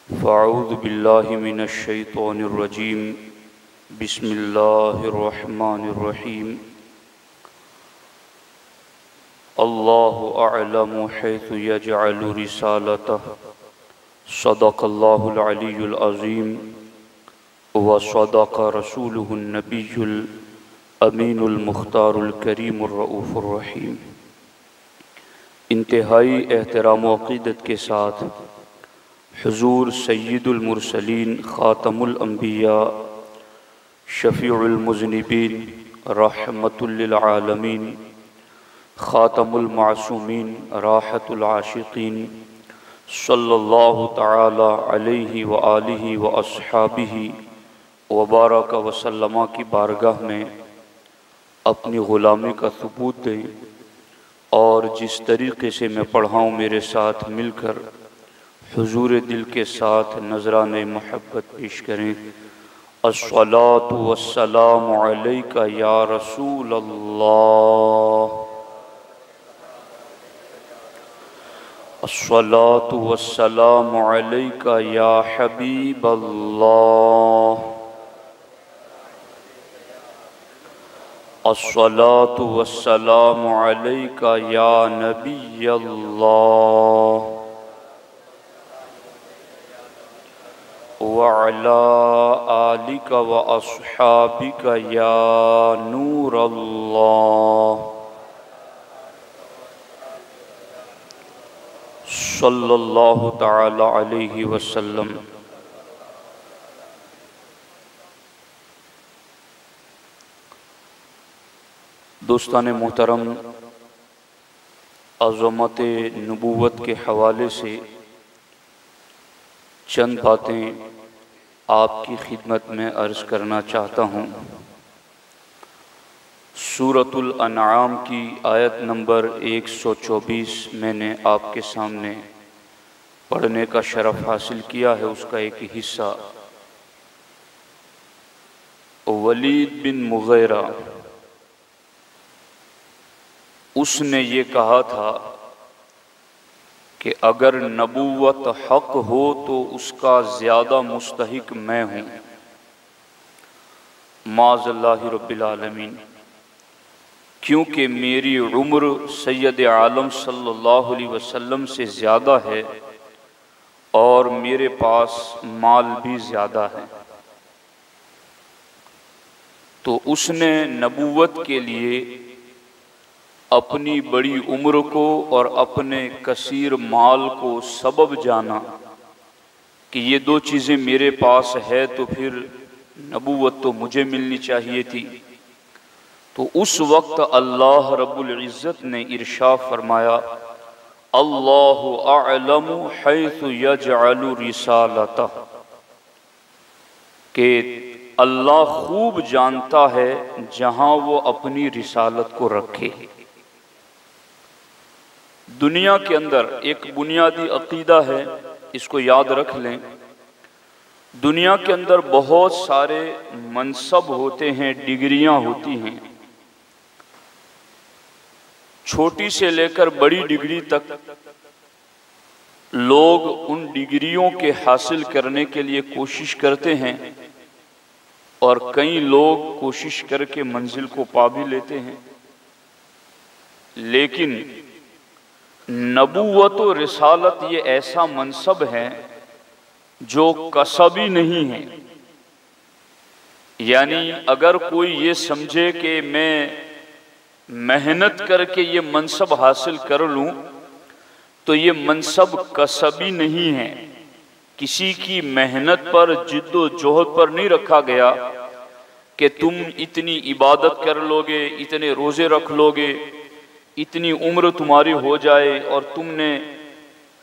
फ़अऊज़ु बिल्लाहि मिनश्शैतानिर्रजीम बिस्मिल्लाहिर्रहमानिर्रहीम। अल्लाहु अअलमु हैसु यजअलु रिसालतहु सदक़ल्लाहुल अलियुल अज़ीम व सदक़ रसूलुहुन नबियुल अमीनुल मुख्तारुल करीमुर रऊफ़ुर रहीम। इंतहाई एहतराम व अक़ीदत के साथ हुज़ूर सय्यिदुल मुरसलीन ख़ातमुल अंबिया शफ़ीउल मुज़निबीन रहमतुल लिल आलमीन ख़ातमुल मासूमीन राहतुल आशिक़ीन सल्लल्लाहु तआला अलैहि व आलिहि व अस्हाबिहि व बारक व सल्लमा की बारगाह में अपनी ग़ुलामी का सबूत दें और जिस तरीक़े से मैं पढ़ाऊँ मेरे साथ मिलकर हुज़ूर दिल के साथ नज़राने मोहब्बत पेश करें। अस्सलातु वस्सलामु अलैका या रसूल अल्लाह, अस्सलातु वस्सलामु अलैका या हबीब अल्लाह, अस्सलातु वस्सलामु अलैका या नबी अल्लाह व अला आलिका व अस्हाबिका या नूर अल्लाह सल्लल्लाहु तआला अलैहि वसल्लम। दोस्तान मोहतरम, अज़मत नबूवत के हवाले से चंद बातें आपकी खिदमत में अर्ज़ करना चाहता हूँ। सूरतुल अनआम की आयत नंबर 124 मैंने आपके सामने पढ़ने का शरफ़ हासिल किया है। उसका एक हिस्सा वलीद बिन मुग़ीरा उसने ये कहा था कि अगर नबूवत हक़ हो तो उसका ज़्यादा मुस्तहिक मैं हूँ, माज़ल्लाहि रब्बिल आलमीन, क्योंकि मेरी उम्र सैयद आलम सल्लल्लाहु अलैहि वसल्लम से ज़्यादा है और मेरे पास माल भी ज़्यादा है। तो उसने नबूवत के लिए अपनी बड़ी उम्र को और अपने कसीर माल को सबब जाना कि ये दो चीज़ें मेरे पास है तो फिर नबूवत तो मुझे मिलनी चाहिए थी। तो उस वक्त अल्लाह रब्बुल इज़्ज़त ने इरशाद फरमाया, अल्लाहु अअलमु हैसु यजअलु रिसालतहु, कि अल्लाह खूब जानता है जहाँ वो अपनी रिसालत को रखे। दुनिया के अंदर एक बुनियादी अकीदा है, इसको याद रख लें। दुनिया के अंदर बहुत सारे मनसब होते हैं, डिग्रियां होती हैं, छोटी से लेकर बड़ी डिग्री तक लोग उन डिग्रियों के हासिल करने के लिए कोशिश करते हैं और कई लोग कोशिश करके मंजिल को पा भी लेते हैं। लेकिन नबूवत व रिसालत ये ऐसा मनसब है जो कसबी नहीं है। यानी अगर कोई ये समझे कि मैं मेहनत करके ये मनसब हासिल कर लूँ तो ये मनसब कसबी नहीं है, किसी की मेहनत पर जिद्दोजहद पर नहीं रखा गया कि तुम इतनी इबादत कर लोगे, इतने रोज़े रख लोगे, इतनी उम्र तुम्हारी हो जाए और तुमने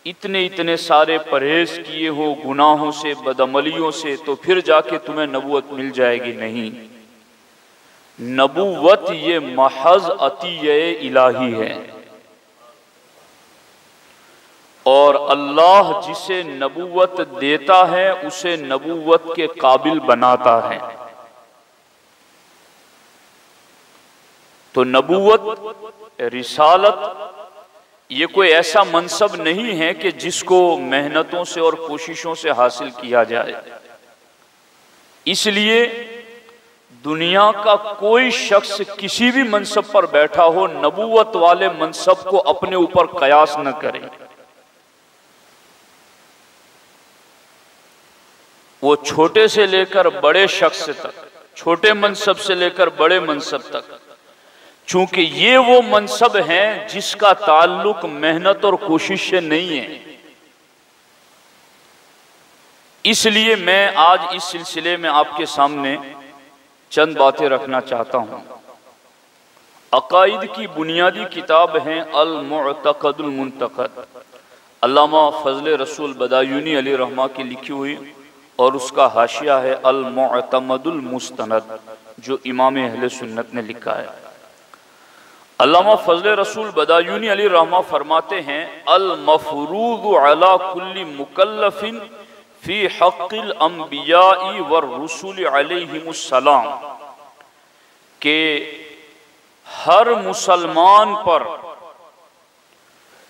इतने इतने सारे परहेज किए हो गुनाहों से, बदअमलियों से, तो फिर जाके तुम्हें नबूवत मिल जाएगी। नहीं, नबूवत ये महज अतिये इलाही है और अल्लाह जिसे नबूवत देता है उसे नबूवत के काबिल बनाता है। तो नबूवत, रिसालत ये कोई ऐसा मनसब नहीं है कि जिसको मेहनतों से और कोशिशों से हासिल किया जाए। इसलिए दुनिया का कोई शख्स किसी भी मनसब पर बैठा हो, नबूवत वाले मनसब को अपने ऊपर कयास न करे। वो छोटे से लेकर बड़े शख्स तक, छोटे मनसब से लेकर बड़े मनसब तक, चूंकि ये वो मनसब हैं जिसका ताल्लुक मेहनत और कोशिश से नहीं है। इसलिए मैं आज इस सिलसिले में आपके सामने चंद बातें रखना चाहता हूं। अकाइद की बुनियादी किताब है अल मुअतक़दुल मुंतक़द, अल्लामा फजल रसूल बदायूनी अलैहि रहमा की लिखी हुई, और उसका हाशिया है अल मुअतमदुल मुस्तनद जो इमाम अहले सुन्नत ने लिखा है। अल्लामा फजल रसूल बदायूनी अलैहि रहमा फरमाते हैं अल मफरूज़ अला कुल्ली मुकल्लफिन फी हक़्क़िल अंबियाई व रुसूल अलैहिमुस्सलाम, के हर मुसलमान पर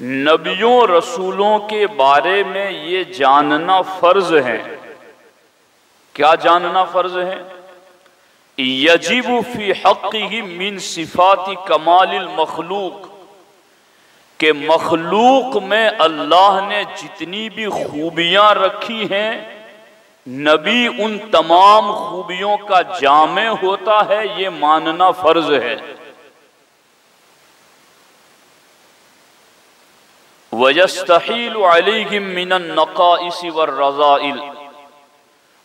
नबियों रसूलों के बारे में ये जानना फर्ज है। क्या जानना फर्ज है? यजिबु फी हक़्क़िही मिन सिफ़ाति कमालिल मखलूक, के मखलूक में अल्लाह ने जितनी भी खूबियां रखी हैं, नबी उन तमाम खूबियों का जामे होता है, ये मानना फर्ज है। वयस्तहीलु अलैहिम मिनन नक़ाइस वर रज़ाइल,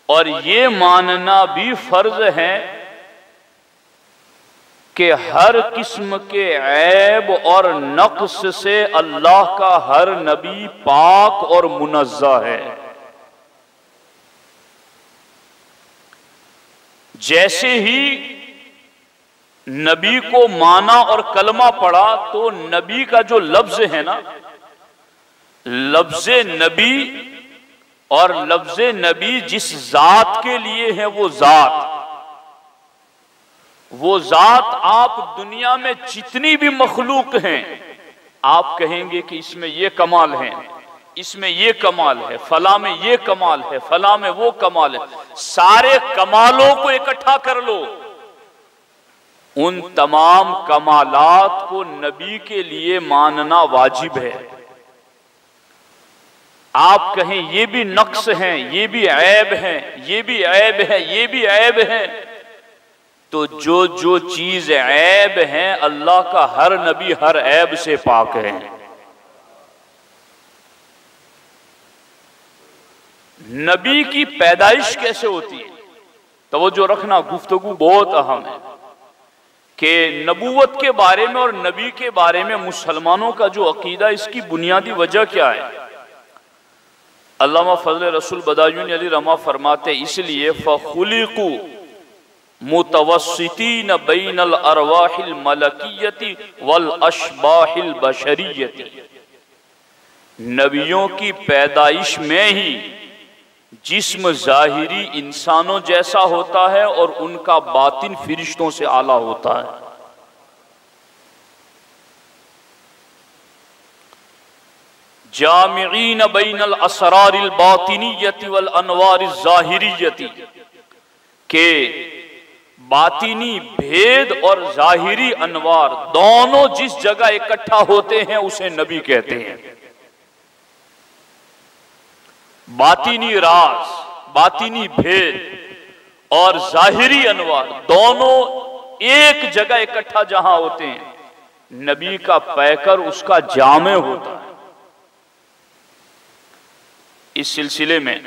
और ये मानना भी फर्ज है कि हर किस्म के ऐब और नक्स से अल्लाह का हर नबी पाक और मुनज़्ज़ा है। जैसे ही नबी को माना और कलमा पढ़ा तो नबी का जो लफ्ज है ना, लफ्ज़े नबी, और लफ्ज़े नबी जिस जात के लिए है वो जात आप दुनिया में जितनी भी मखलूक हैं, आप कहेंगे कि इसमें ये कमाल है, इसमें ये कमाल है, फला में ये कमाल है, फला में वो कमाल है। सारे कमालों को इकट्ठा कर लो, उन तमाम कमालात को नबी के लिए मानना वाजिब है। आप कहें ये भी नक्स हैं, ये भी ऐब है, ये भी ऐब है, ये भी ऐब है, तो जो जो चीज ऐब है अल्लाह का हर नबी हर ऐब से पाक है। नबी की पैदाइश कैसे होती है, तवज्जो रखना, गुफ्तगू बहुत अहम है कि नबूवत के बारे में और नबी के बारे में मुसलमानों का जो अकीदा, इसकी बुनियादी वजह क्या है। अल्लामा फजल रसूल बदायूनी अलैहि रहमा फरमाते इसलिए फ़ख़ुलिक़ू मुतवस्सितीन बैनल अरवाहिल मलकियती वल अशबाहिल बशरियती, नबियों की पैदाइश में ही जिस्म ज़ाहिरी इंसानों जैसा होता है और उनका बातिन फरिश्तों से आला होता है। जामिईन बैनल असरारिल बातिनियति वल अनवारिज़ ज़ाहिरियति, के बातिनी भेद और जाहिरी अनवार दोनों जिस जगह इकट्ठा होते हैं उसे नबी कहते हैं। बातिनी राज, बातिनी भेद और जाहिरी अनवार दोनों एक जगह इकट्ठा जहां होते हैं, नबी का पैकर उसका जामे होता है। इस सिलसिले में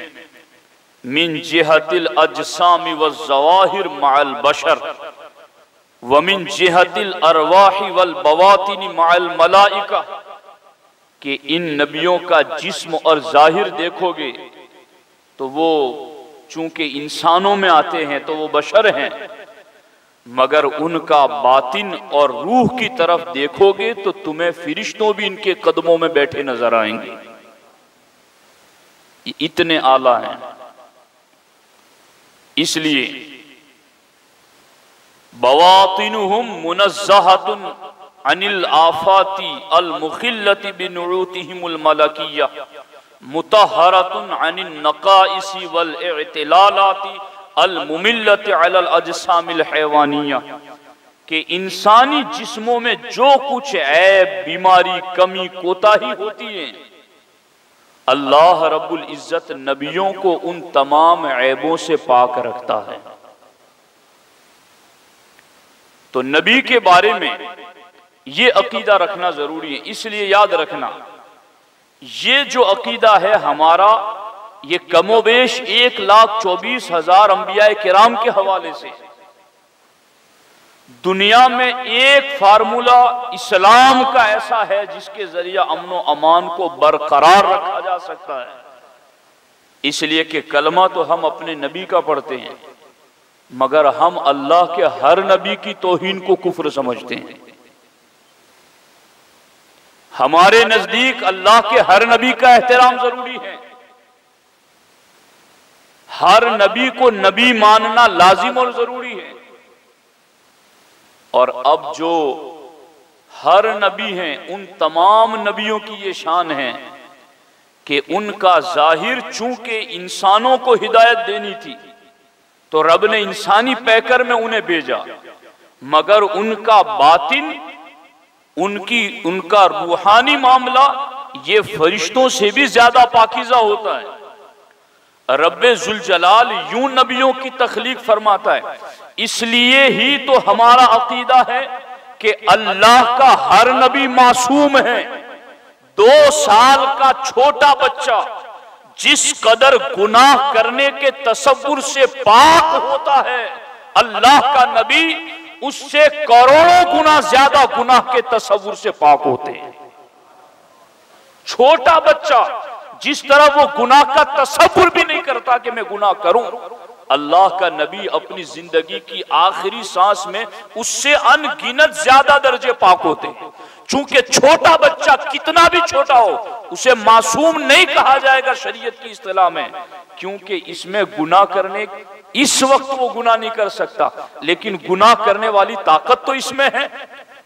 मिन जिहतिल अजसामी व ज़वाहिर मअल बशर व मिन जिहतिल अरवाही वल बवातिनी मअल मलाइका, कि इन नबियों का जिस्म और जाहिर देखोगे तो वो चूंकि इंसानों में आते हैं तो वो बशर हैं, मगर उनका बातिन और रूह की तरफ देखोगे तो तुम्हें फरिश्तों भी इनके कदमों में बैठे नजर आएंगे। इतने आला हैं। इसलिए बवातिनुहुम मुनज़्ज़हतुन अनिल आफाती अल मुखिल्लति बिनुरूतिहिमुल मलकिया मुतहरतुन अनिन नकाइसी वल इतिलालाती अल मुमिल्लति अलल अजसामिल हैवानिया, कि इंसानी जिस्मों में जो कुछ ऐब, बीमारी, कमी, कोताही होती है, अल्लाह रब्बुल इज्जत नबियों को उन तमाम ऐबों से पाक रखता है। तो नबी के बारे में ये अकीदा रखना जरूरी है। इसलिए याद रखना, ये जो अकीदा है हमारा, ये कमोबेश 1,24,000 अंबिया किराम के हवाले से दुनिया में एक फार्मूला इस्लाम का ऐसा है जिसके जरिए अमन अमान को बरकरार रखा जा सकता है। इसलिए कि कलमा तो हम अपने नबी का पढ़ते हैं, मगर हम अल्लाह के हर नबी की तौहीन को कुफ्र समझते हैं। हमारे नजदीक अल्लाह के हर नबी का एहतराम जरूरी है। हर नबी को नबी मानना लाजिम और जरूरी है। और अब जो हर नबी हैं, उन तमाम नबियों की ये शान है कि उनका जाहिर चूंकि इंसानों को हिदायत देनी थी तो रब ने इंसानी पैकर में उन्हें भेजा, मगर उनका बातिन, उनका रूहानी मामला ये फरिश्तों से भी ज्यादा पाकीज़ा होता है। रब्बे जुल जलाल यूं नबियों की तख्लीक फरमाता है। इसलिए ही तो हमारा अकीदा है कि अल्लाह का हर नबी मासूम है। 2 साल का छोटा बच्चा जिस कदर गुनाह करने के तसव्वुर से पाक होता है, अल्लाह का नबी उससे करोड़ों गुना ज्यादा गुनाह के तसव्वुर से पाक होते हैं। छोटा बच्चा जिस तरह वो गुनाह का तसव्वुर भी नहीं करता कि मैं गुनाह करूं, अल्लाह का नबी अपनी जिंदगी की आखिरी सांस में उससे अनगिनत ज्यादा दर्जे पाक होते हैं। चूंकि छोटा बच्चा कितना भी छोटा हो उसे मासूम नहीं कहा जाएगा शरीयत की इस्तिलाह में, क्योंकि इसमें गुनाह करने, इस वक्त वो गुनाह नहीं कर सकता, लेकिन गुनाह करने वाली ताकत तो इसमें है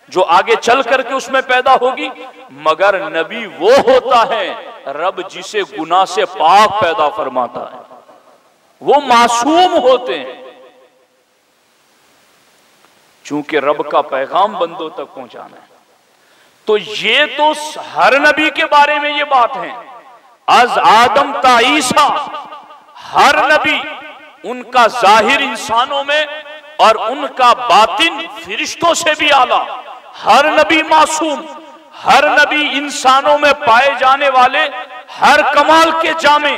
जो आगे चल करके उसमें पैदा होगी। मगर नबी वो होता है रब जिसे गुनाह से पाक पैदा फरमाता है, वो मासूम होते हैं। चूंकि रब का पैगाम बंदों तक पहुंचाना है, तो ये तो हर नबी के बारे में ये बात है। अज आदम ता ईसा, हर नबी, उनका जाहिर इंसानों में और उनका बातिन फिरिश्तों से भी आला। हर नबी मासूम, हर नबी इंसानों में पाए जाने वाले हर कमाल के जामे,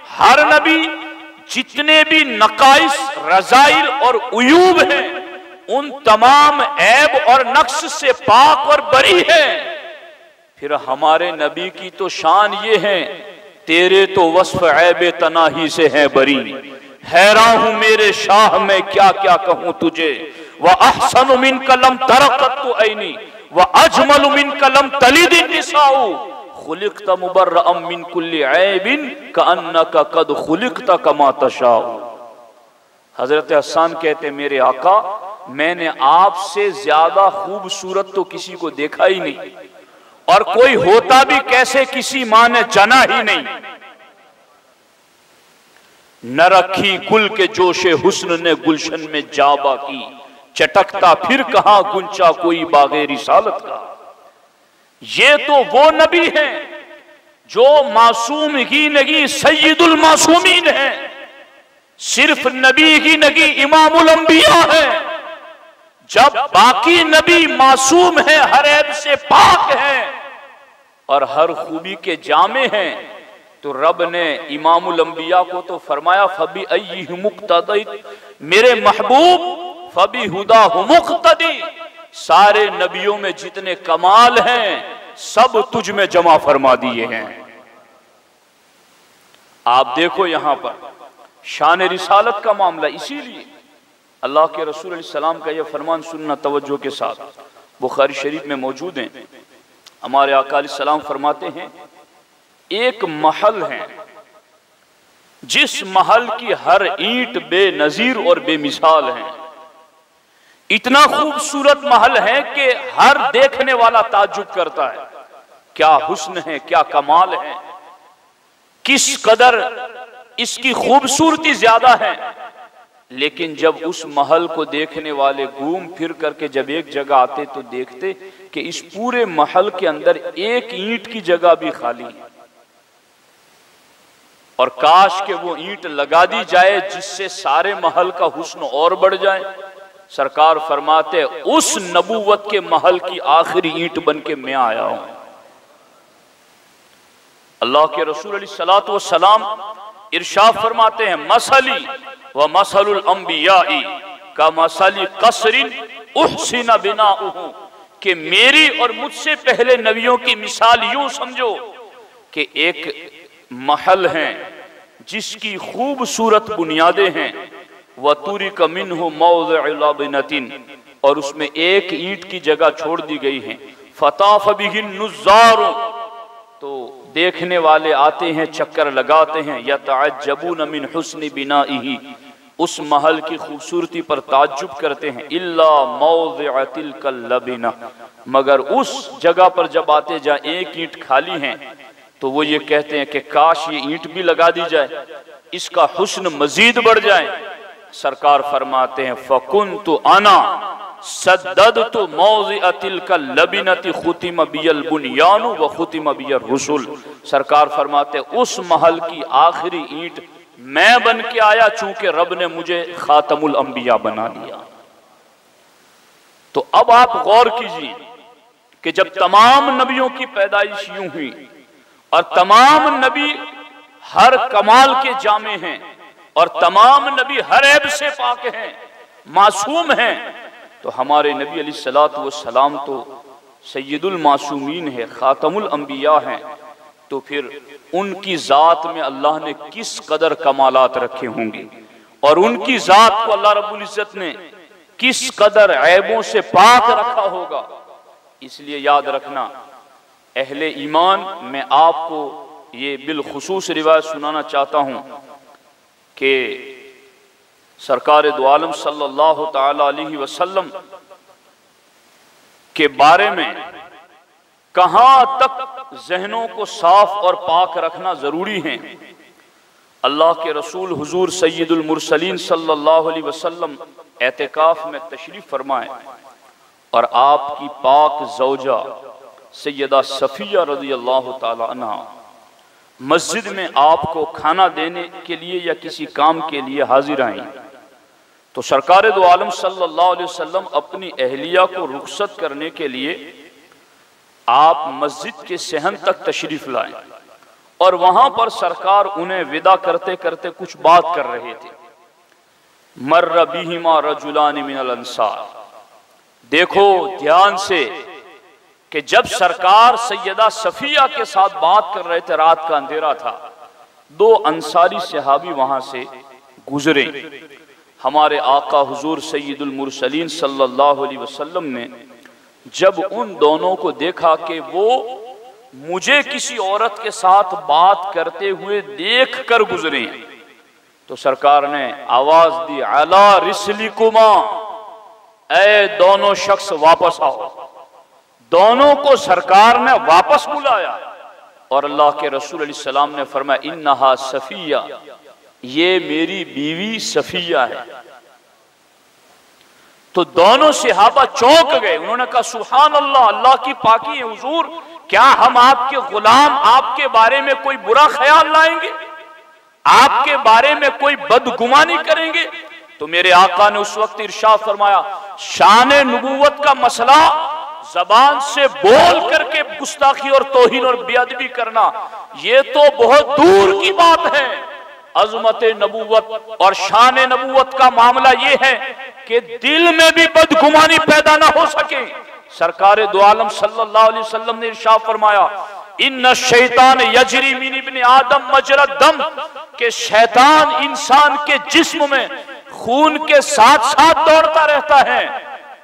हर नबी जितने भी नकाइस, रजाइल और उयूब हैं उन तमाम ऐब और नक्श से पाक और बरी है। फिर हमारे नबी की तो शान ये है, तेरे तो वस्फ ऐब तनाही से है बरी। हैरान हूं मेरे शाह मैं क्या क्या कहूं तुझे, व अहसन मिन कलम तरकत तो ऐनी व अजमल मिन कलम तलिदिन निसाउ खुलिकता मुबर्रअम मिन कुल्ली ऐबिन कअन्नका कद खुलिकता कमा तशाउ। हजरत हसन कहते मेरे आका, मैंने आपसे ज्यादा खूबसूरत तो किसी को देखा ही नहीं, और कोई होता भी कैसे किसी मां ने जना ही नहीं। न रखी गुल के जोशे हुस्न ने गुलशन में जाबा की, चटकता फिर कहां गुंचा कोई बागे रिसालत का। ये तो वो नबी हैं जो मासूम ही नहीं सैयदुल मासूमीन है, सिर्फ नबी ही नहीं इमामुल अंबिया है। जब बाकी नबी मासूम है, हर ऐब से पाक है और हर खूबी के जामे हैं, तो रब ने इमामुल अंबिया को तो फरमाया फबी अय्यिहि मुक्तदी, मेरे महबूब फबी हुदा मुक्तदी, सारे नबियों में जितने कमाल हैं सब तुझ में जमा फरमा दिए हैं। आप देखो यहां पर शान रिसालत का मामला, इसीलिए अल्लाह के रसूल सलाम का यह फरमान सुनना तवज्जो के साथ, बुखारी शरीफ में मौजूद है। हमारे आका सलाम फरमाते हैं एक महल है जिस महल की हर ईंट बेनजीर और बेमिसाल है, इतना खूबसूरत महल है कि हर देखने वाला ताज्जुब करता है, क्या हुस्न है, क्या कमाल है, किस कदर इसकी खूबसूरती ज्यादा है। लेकिन जब उस महल को देखने वाले घूम फिर करके जब एक जगह आते तो देखते कि इस पूरे महल के अंदर एक ईंट की जगह भी खाली है, और काश के वो ईंट लगा दी जाए जिससे सारे महल का हुस्न और बढ़ जाए। सरकार फरमाते उस नबूवत के महल की आखिरी ईंट बन के मैं आया हूं। अल्लाह के रसूल अलैहिस्सलातु वस्सलाम इरशाद फरमाते हैं, मसली व मसलुल अंबियाई का मसली कसरिन उहसिना बिनाउहु, कि मेरी और मुझसे पहले नबियों की मिसाल यूं समझो कि एक महल है जिसकी खूबसूरत बुनियादें हैं, वतूरी का मिन्हु मौज़िउ लबनतिन, और उसमें एक ईंट की जगह छोड़ दी गई है। फताफ बिहिन नुज़्ज़ार, तो देखने वाले आते हैं, चक्कर लगाते हैं। यतअज्जबून मिन हुस्नि बिनाइही, उस महल की खूबसूरती पर ताज्जुब करते हैं। इल्ला मौज़िअ तिलकल लबना, मगर उस जगह पर जब आते जहाँ एक ईंट खाली है तो वो ये कहते हैं कि काश ये ईंट भी लगा दी जाए, इसका हुस्न मजीद बढ़ जाए। सरकार फरमाते हैं फकुन्तु अना सद्ददतु मौज़िअ तिलकल लबनति खुतिम बियल बुनियानु व खुतिम बियर रुसुल। सरकार फरमाते उस महल की आखिरी ईंट मैं बन के आया, चूंकि रब ने मुझे खातमुल अंबिया बना दिया। तो अब आप गौर कीजिए कि जब तमाम नबियों की पैदाइश यूं हुई और तमाम नबी हर कमाल के जामे हैं और तमाम नबी हर ऐब से पाक हैं, मासूम हैं, तो हमारे नबी अलैहिस्सलातु वस्सलाम तो सय्यदुल मासूमीन है, खातमुल अंबिया हैं। तो फिर उनकी जात में अल्लाह ने किस कदर कमालात रखे होंगे और उनकी जात को अल्लाह रब्बुल इज्जत ने किस कदर ऐबों से पाक रखा होगा। इसलिए याद रखना अहले ईमान, मैं आपको ये बिलखुसूस रिवायत सुनाना चाहता हूं कि सरकार दो आलम सल्लल्लाहु ताला अलैहि वसल्लम के बारे में कहां तक जहनों को साफ और पाक रखना जरूरी है। अल्लाह के रसूल हुजूर सय्यदुल मुरसलीन सल्लल्लाहु अलैहि वसल्लम एतिकाफ में तशरीफ फरमाए और आपकी पाक ज़ौजा सैयदा सफिया रज़ियल्लाहु ताला अन्हा मस्जिद में आपको खाना देने के लिए या किसी काम के लिए हाजिर आई। तो सरकार दो आलम सल्लल्लाहु अलैहि वसल्लम अपनी अहलिया को रुखसत करने के लिए आप मस्जिद के सहन तक तशरीफ लाए और वहां पर सरकार उन्हें विदा करते करते कुछ बात कर रहे थे। मर्र बिहिमा रजुलान मिनल अंसार, देखो ध्यान से कि जब सरकार सैयदा सफिया के साथ बात कर रहे थे, रात का अंधेरा था, दो अंसारी सहाबी वहां से गुजरे। हमारे आका हुजूर सय्यदुल मुरसलीन सल्लल्लाहु अलैहि वसल्लम ने जब उन दोनों को देखा कि वो मुझे किसी औरत के साथ बात करते हुए देख कर गुजरे, तो सरकार ने आवाज दी, अला रिस्लिकुमा, ऐ दोनों शख्स वापस आओ। दोनों को सरकार ने वापस बुलाया और अल्लाह के रसूल अलैहि सलाम ने फरमाया, इन्नहा सफिया, ये मेरी बीवी सफिया है। तो दोनों सहाबा चौंक गए। उन्होंने कहा सुभान अल्लाह, अल्लाह की पाकी है हुजूर, क्या हम आपके गुलाम आपके बारे में कोई बुरा ख्याल लाएंगे, आपके बारे में कोई बदगुमानी करेंगे? तो मेरे आका ने उस वक्त इरशाद फरमाया, शान नबूवत का मसला जबान से बोल करके गुस्ताखी और तौहीन और बेअदबी करना, ये तो बहुत दूर की बात है। अजमत नबूवत और शान नबूवत का मामला ये है कि दिल में भी बदगुमानी पैदा ना हो सके। सरकार दो आलम सल्लल्लाहु अलैहि वसल्लम ने इरशाद फरमाया, इन्न शैतान यजरी मिन इब्न आदम मजरा दम, के शैतान इंसान के जिस्म में खून के साथ साथ दौड़ता रहता है।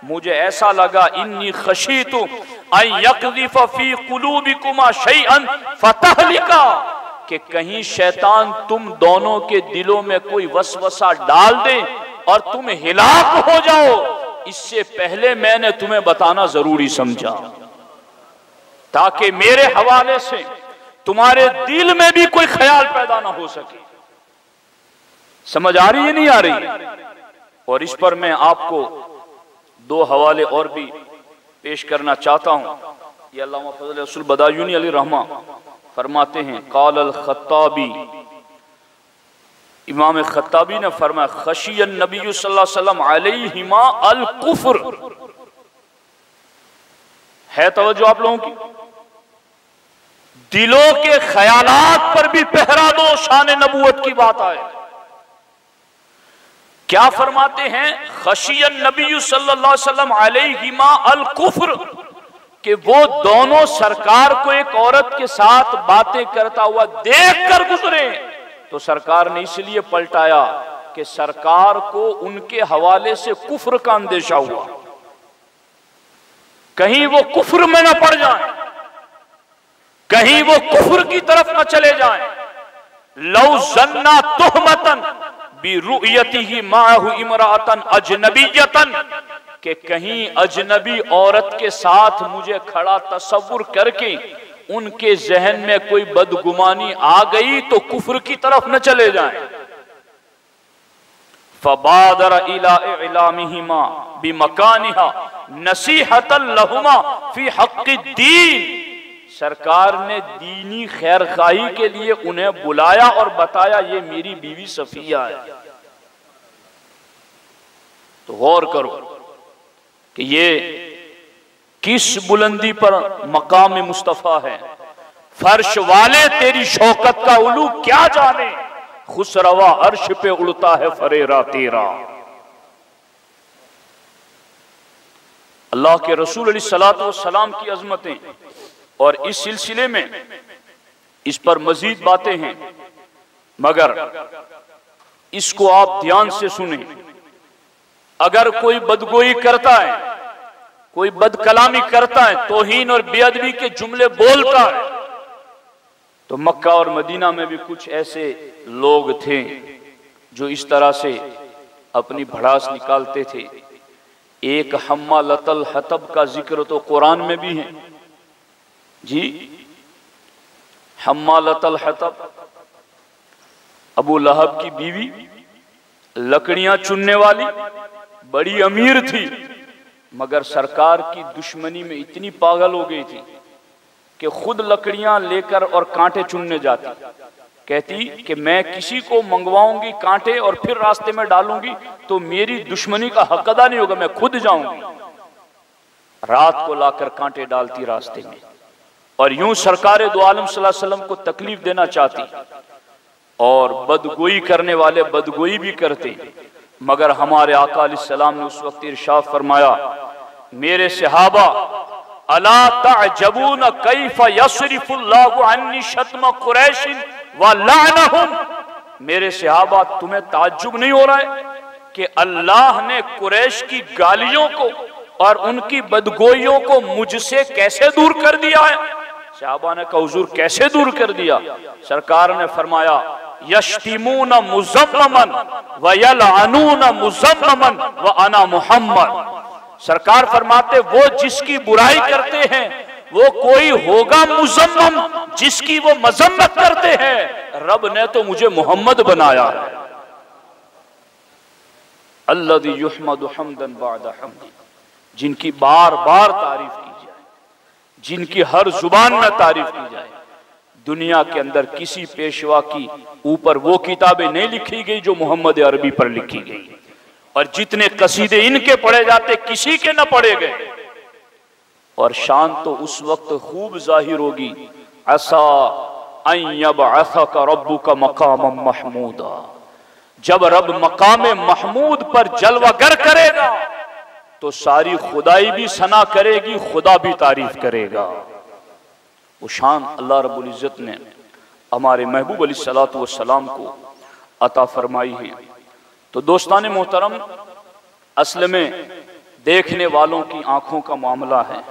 मुझे ऐसा लगा, इन्नी खशीतु अन यक़ज़िफ़ फ़ी क़ुलूबिकुमा शैअन फ़तहलिका, कि कहीं शैतान तुम दोनों के दिलों में कोई वसवसा डाल दे और तुम हिलाक हो जाओ। इससे पहले मैंने तुम्हें बताना जरूरी समझा, ताकि मेरे हवाले से तुम्हारे दिल में भी कोई ख्याल पैदा ना हो सके। समझ आ रही है नहीं आ रही? और इस पर मैं आपको दो हवाले और भी पेश करना चाहता हूं। ये अल्लामा फजल रसूल बदायूनी अली रहमा फरमाते हैं, काल अल खत्ताबी, इमाम खत्ताबी ने फरमाया, खशियन नबी सल्लल्लाहु अलैहि वसल्लम अलैहिमा अल कुफ्र। है तवज्जो आप लोगों की? दिलों के ख्यालात पर भी पहरा दो, शान नबूवत की बात आए। क्या फरमाते हैं? खशियन नबी सल्लल्लाहु अलैहि वसल्लम अलैहिमा अल कुफ्र, कि वो दोनों सरकार को एक औरत के साथ बातें करता हुआ देख कर गुजरे, तो सरकार ने इसलिए पलटाया कि सरकार को उनके हवाले से कुफ्र का अंदेशा हुआ, कहीं वो कुफ्र में न पड़ जाए, कहीं वो कुफ्र की तरफ न चले जाए। लौ जन्ना तुहमतन बिरुयतिही माहु इमरातन अजनबियतन, कि कहीं अजनबी औरत के साथ मुझे खड़ा तसव्वुर करके उनके जहन में कोई बदगुमानी आ गई तो कुफ्र की तरफ न चले जाएं। फबादर इला इलामिहिमा बिमकानिहा नसीहतन लहुमा फी हक़्क़िद्दीन, सरकार ने दीनी खैर खाही के लिए उन्हें बुलाया और बताया ये मेरी बीवी सफिया है। तो गौर करो कि ये किस बुलंदी पर मकाम मुस्तफा है। फर्श वाले तेरी शौकत का उलू क्या जाने, खुसरवा अर्श पे उड़ता है फरेरा तेरा। अल्लाह के रसूल अलैहिस्सलातु वस्सलाम की अजमतें, और इस सिलसिले में इस पर मजीद बातें हैं, मगर इसको आप ध्यान से सुने। अगर कोई बदगोई करता है, कोई बदकलामी करता है, तौहीन और बेअदबी के जुमले बोलता है, तो मक्का और मदीना में भी कुछ ऐसे लोग थे जो इस तरह से अपनी भड़ास निकालते थे। एक हम्मालतल हतब का जिक्र तो कुरान में भी है जी। हम्मालतल हतब, अबू लहब की बीवी, लकड़ियां चुनने वाली, बड़ी अमीर थी, मगर सरकार की दुश्मनी में इतनी पागल हो गई थी कि खुद लकड़ियां लेकर और कांटे चुनने जाती। कहती कि मैं किसी को मंगवाऊंगी कांटे और फिर रास्ते में डालूंगी तो मेरी दुश्मनी का हक अदा नहीं होगा, मैं खुद जाऊंगी। रात को लाकर कांटे डालती रास्ते में, और यूं सरकार दो आलम सल्लल्लाहु अलैहि वसल्लम को तकलीफ देना चाहती। और बदगोई करने वाले बदगोई भी करते, मगर हमारे आका अलैहिस्सलाम ने उस वक्त इरशाद फरमाया, मेरे सहाबा अला तअजबून कैफ यस्रिफुल्लाहु अन्नी शत्म कुरैश व लअनहुम, मेरे सहाबा तुम्हें ताज्जुब नहीं हो रहा है कि अल्लाह ने कुरैश की गालियों को और उनकी बदगोइयों को मुझसे कैसे दूर कर दिया है? सहाबा ने कहा हुजूर कैसे दूर कर दिया? सरकार ने फरमाया, यश्तिमून मुज़म्ममन व यलअनून मुज़म्ममन व अना मुहम्मद। सरकार फरमाते वो जिसकी बुराई करते हैं वो कोई होगा मुज़म्मम, जिसकी वो मजम्मत करते हैं रब ने तो मुझे मोहम्मद बनाया है। अल्लज़ी युहमदु हम्दन बअद हम्दी, जिनकी बार बार तारीफ की जाए, जिनकी हर जुबान में तारीफ की जाए। दुनिया के अंदर किसी पेशवा की ऊपर वो किताबें नहीं लिखी गई जो मोहम्मद अरबी पर लिखी गई, और जितने कसीदे इनके पढ़े जाते किसी के न पढ़े गए। और शान तो उस वक्त खूब जाहिर होगी, असा अन यबअसका रब्बुका मकामम महमूदा, जब रब मकाम महमूद पर जलवागर करेगा तो सारी खुदाई भी सना करेगी, खुदा भी तारीफ करेगा। वो शान अल्लाह रब्बुल इज्जत ने हमारे महबूब अलैहिस्सलातु वस्सलाम को अता फरमाई है। तो दोस्तान मोहतरम, असल में देखने वालों की आंखों का मामला है।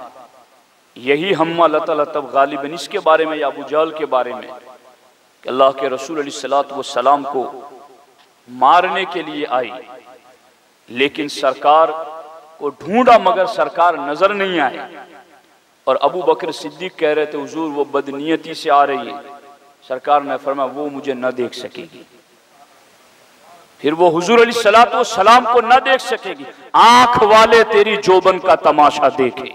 यही हम्मालतल हतब गालिबन इसके बारे में या अबू जहल के बारे में कि अल्लाह के रसूल अलैहिस्सलातु वस्सलाम को मारने के लिए आई, लेकिन सरकार को ढूंढा मगर सरकार नजर नहीं आए। और अबू बकर सिद्दीक कह रहे थे हुजूर वो बदनीयती से आ रही है। सरकार ने फरमाया वो मुझे न देख सकेगी। फिर वो हुजूर अलैहिस्सलातु वस्सलाम को न देख सकेगी। आंख वाले तेरी जोबन का तमाशा देखे,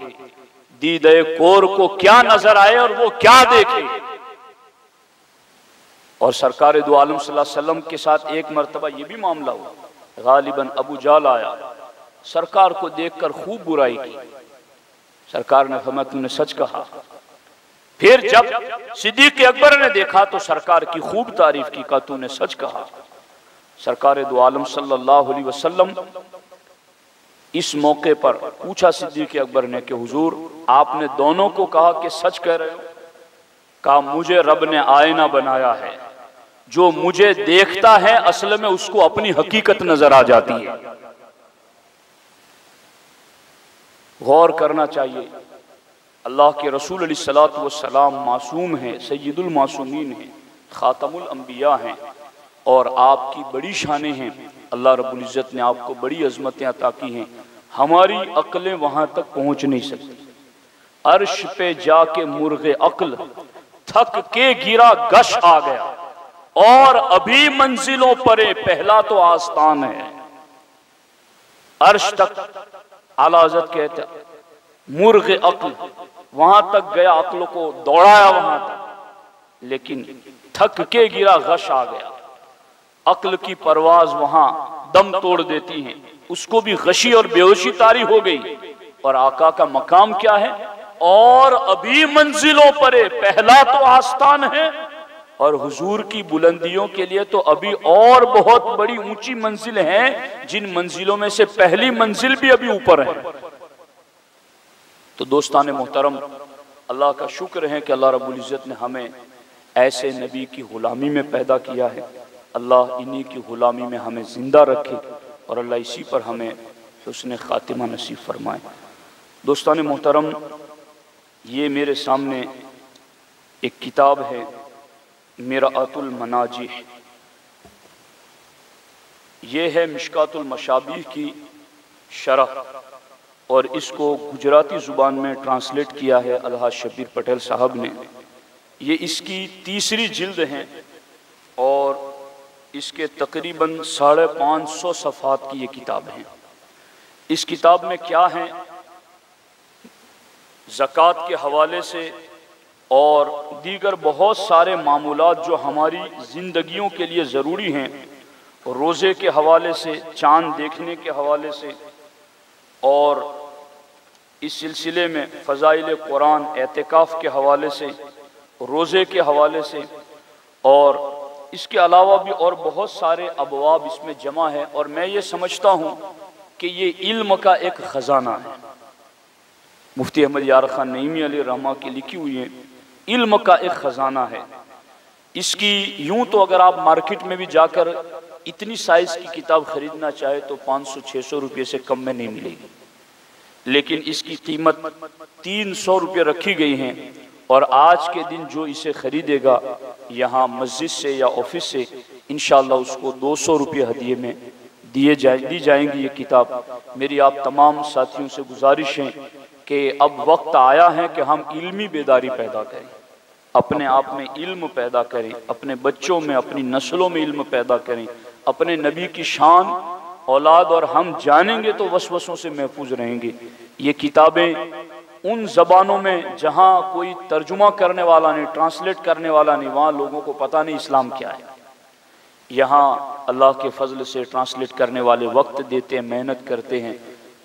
दीदे कोर को क्या नजर आए और वो क्या देखे। और सरकार दो आलम सल्लल्लाहु अलैहि वसल्लम के साथ एक मरतबा ये भी मामला हुआ। गालिबन अबू जाल आया, सरकार को देखकर खूब बुराई की। सरकार ने फरमाया तुमने सच कहा। फिर जब सिद्दीक अकबर ने देखा तो सरकार की खूब तारीफ की, कहा तूने सच कहा। सरकार दो आलम सल्लल्लाहु अलैहि वसल्लम इस मौके पर पूछा सिद्दीक अकबर ने कि हुजूर आपने दोनों को कहा कि सच कह रहे हो? कहा मुझे रब ने आईना बनाया है, जो मुझे देखता है असल में उसको अपनी हकीकत नजर आ जाती है। गौर करना चाहिए, अल्लाह के रसूल अलैहिस्सलातु वस्सलाम मासूम हैं, सय्यदुल मासूमीन हैं, खातमुल अंबिया हैं और आपकी बड़ी शानें हैं। अल्लाह रब्बुल इज़्ज़त ने आपको बड़ी अज़मतें अता की हैं, हमारी अक्लें वहां तक पहुंच नहीं सकती। अर्श पे जाके मुर्गे अक्ल थक के गिरा गश आ गया और अभी मंजिलों परे पहला तो आस्तान है। अर्श तक आला हज़रत कहते मुर्गे अक्ल वहां तक गया, अक्ल को दौड़ाया वहां तक, लेकिन थक के गिरा गश आ गया। अक्ल की परवाज वहां दम तोड़ देती है, उसको भी गशी और बेहोशी तारी हो गई। और आका का मकाम क्या है? और अभी मंजिलों परे पहला तो आस्तान है और हुजूर की बुलंदियों के लिए तो अभी और बहुत बड़ी ऊंची मंजिल है, जिन मंजिलों में से पहली मंजिल भी अभी ऊपर है। तो दोस्तान मोहतरम, अल्लाह का शुक्र है कि अल्लाह रब्बुल इज़्ज़त ने हमें ऐसे नबी की गुलामी में पैदा किया है। अल्लाह इन्हीं की गुलामी में हमें जिंदा रखे और अल्लाह इसी पर हमें हुस्न खातिमा नसीब फरमाए। दोस्तान मोहतरम, ये मेरे सामने एक किताब है मिराअतुल मनाजिह। ये है मिशकातुल मशाबीह की शरह और इसको गुजराती ज़ुबान में ट्रांसलेट किया है अलहाज शब्बीर पटेल साहब ने। ये इसकी तीसरी जिल्द है और इसके तकरीबन 550 सफ़हात की ये किताब है। इस किताब में क्या है, ज़कात के हवाले से और दीगर बहुत सारे मामूलात जो हमारी ज़िंदगियों के लिए ज़रूरी हैं, रोज़े के हवाले से, चाँद देखने के हवाले से, और इस सिलसिले में फ़ज़ाइल कुरान, एतिकाफ़ के हवाले से, रोज़े के हवाले से, और इसके अलावा भी और बहुत सारे अबवाब इसमें जमा है। और मैं ये समझता हूँ कि ये इल्म का एक ख़जाना है। मुफ्ती अहमद यार खान नईमी अलैहि रहमा की लिखी हुई है, इल्म का एक ख़जाना है। इसकी यूं तो अगर आप मार्केट में भी जाकर इतनी साइज़ की किताब ख़रीदना चाहे तो 500-600 रुपये से कम में नहीं मिलेगी, लेकिन इसकी कीमत 300 रुपये रखी गई हैं। और आज के दिन जो इसे ख़रीदेगा यहाँ मस्जिद से या ऑफिस से, इंशाअल्लाह उसको 200 रुपये हदिये में दी जाएंगी ये किताब। मेरी आप तमाम साथियों से गुजारिश है कि अब वक्त आया है कि हम इल्मी बेदारी पैदा करें, अपने आप में इल्म पैदा करें, अपने बच्चों में, अपनी नस्लों में इल्म पैदा करें, अपने नबी की शान, औलाद और हम जानेंगे तो वसवसों से महफूज रहेंगे। ये किताबें उन ज़बानों में जहाँ कोई तर्जुमा करने वाला नहीं, ट्रांसलेट करने वाला नहीं, वहाँ लोगों को पता नहीं इस्लाम क्या है। यहाँ अल्लाह के फजल से ट्रांसलेट करने वाले वक्त देते हैं, मेहनत करते हैं,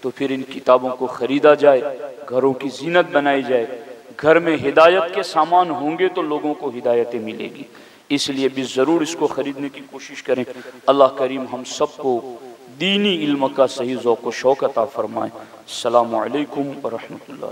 तो फिर इन किताबों को ख़रीदा जाए, घरों की जीनत बनाई जाए। घर में हिदायत के सामान होंगे तो लोगों को हिदायतें मिलेगी, इसलिए भी ज़रूर इसको ख़रीदने की कोशिश करें। अल्लाह करीम हम सबको दीनी इल्म का सही ज़ौक़ व शौक़ अता फ़रमाए। अस्सलामु अलैकुम व रहमतुल्लाह।